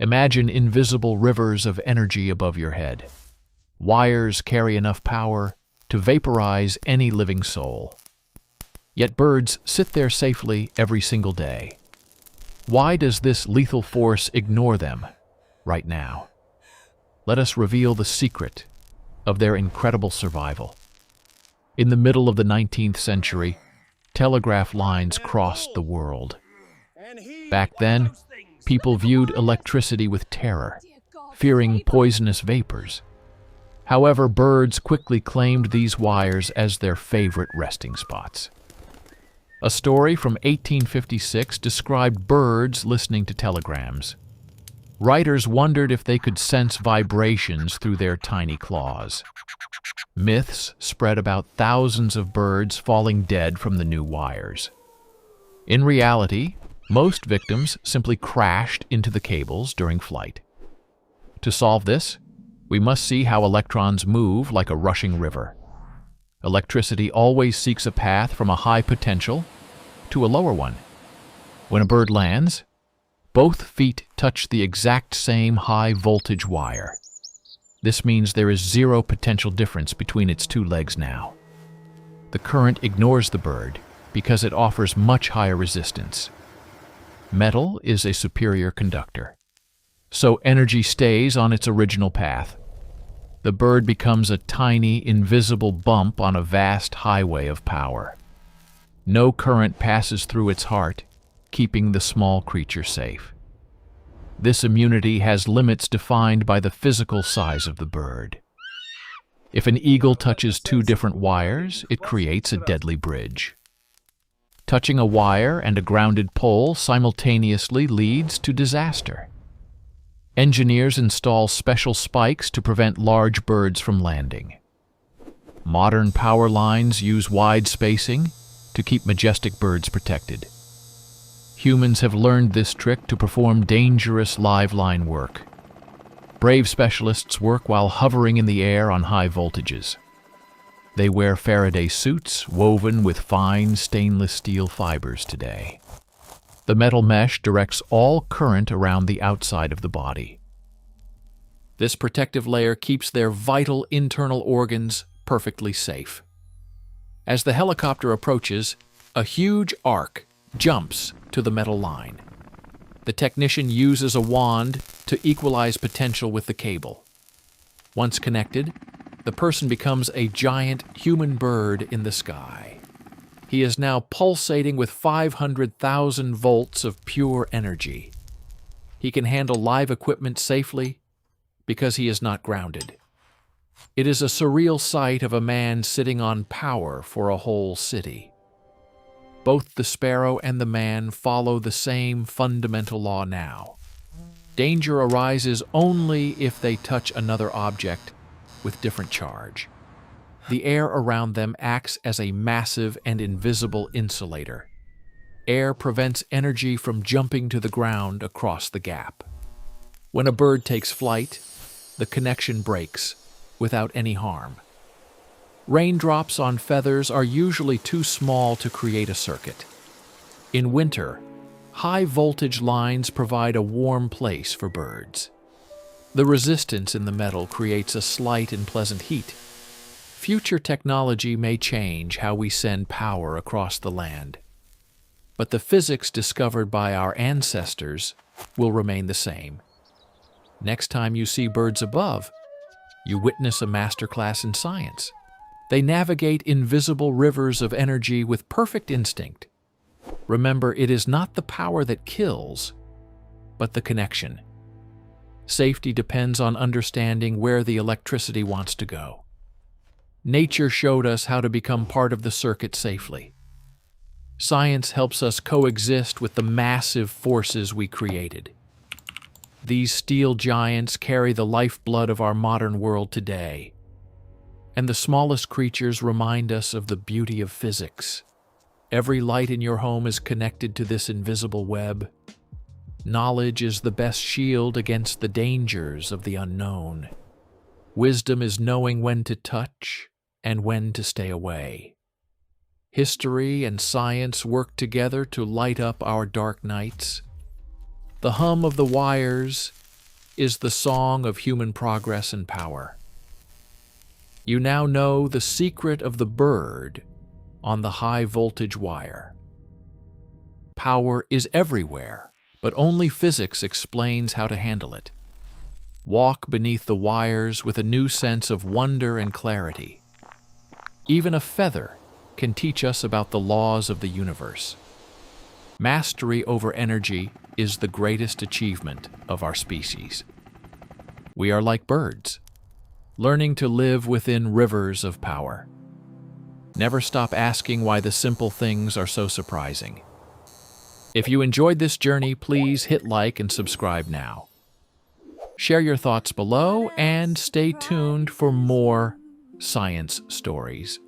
Imagine invisible rivers of energy above your head. Wires carry enough power to vaporize any living soul. Yet birds sit there safely every single day. Why does this lethal force ignore them right now? Let us reveal the secret of their incredible survival. In the middle of the 19th century, telegraph lines crossed the world. Back then, people viewed electricity with terror, fearing poisonous vapors. However, birds quickly claimed these wires as their favorite resting spots. A story from 1856 described birds listening to telegrams. Writers wondered if they could sense vibrations through their tiny claws. Myths spread about thousands of birds falling dead from the new wires. In reality, most victims simply crashed into the cables during flight. To solve this, we must see how electrons move like a rushing river. Electricity always seeks a path from a high potential to a lower one. When a bird lands, both feet touch the exact same high voltage wire. This means there is zero potential difference between its two legs now. The current ignores the bird because it offers much higher resistance. Metal is a superior conductor, so energy stays on its original path. The bird becomes a tiny, invisible bump on a vast highway of power. No current passes through its heart, keeping the small creature safe. This immunity has limits defined by the physical size of the bird. If an eagle touches two different wires, it creates a deadly bridge. Touching a wire and a grounded pole simultaneously leads to disaster. Engineers install special spikes to prevent large birds from landing. Modern power lines use wide spacing to keep majestic birds protected. Humans have learned this trick to perform dangerous live line work. Brave specialists work while hovering in the air on high voltages. They wear Faraday suits woven with fine stainless steel fibers today. The metal mesh directs all current around the outside of the body. This protective layer keeps their vital internal organs perfectly safe. As the helicopter approaches, a huge arc jumps to the metal line. The technician uses a wand to equalize potential with the cable. Once connected, the person becomes a giant human bird in the sky. He is now pulsating with 500,000 volts of pure energy. He can handle live equipment safely because he is not grounded. It is a surreal sight of a man sitting on power for a whole city. Both the sparrow and the man follow the same fundamental law now. Danger arises only if they touch another object with different charge. The air around them acts as a massive and invisible insulator. Air prevents energy from jumping to the ground across the gap. When a bird takes flight, the connection breaks without any harm. Raindrops on feathers are usually too small to create a circuit. In winter, high voltage lines provide a warm place for birds. The resistance in the metal creates a slight and pleasant heat. Future technology may change how we send power across the land, but the physics discovered by our ancestors will remain the same. Next time you see birds above, you witness a masterclass in science. They navigate invisible rivers of energy with perfect instinct. Remember, it is not the power that kills, but the connection. Safety depends on understanding where the electricity wants to go. Nature showed us how to become part of the circuit safely. Science helps us coexist with the massive forces we created. These steel giants carry the lifeblood of our modern world today. And the smallest creatures remind us of the beauty of physics. Every light in your home is connected to this invisible web. Knowledge is the best shield against the dangers of the unknown. Wisdom is knowing when to touch and when to stay away. History and science work together to light up our dark nights. The hum of the wires is the song of human progress and power. You now know the secret of the bird on the high-voltage wire. Power is everywhere, but only physics explains how to handle it. Walk beneath the wires with a new sense of wonder and clarity. Even a feather can teach us about the laws of the universe. Mastery over energy is the greatest achievement of our species. We are like birds, learning to live within rivers of power. Never stop asking why the simple things are so surprising. If you enjoyed this journey, please hit like and subscribe now. Share your thoughts below and stay tuned for more science stories.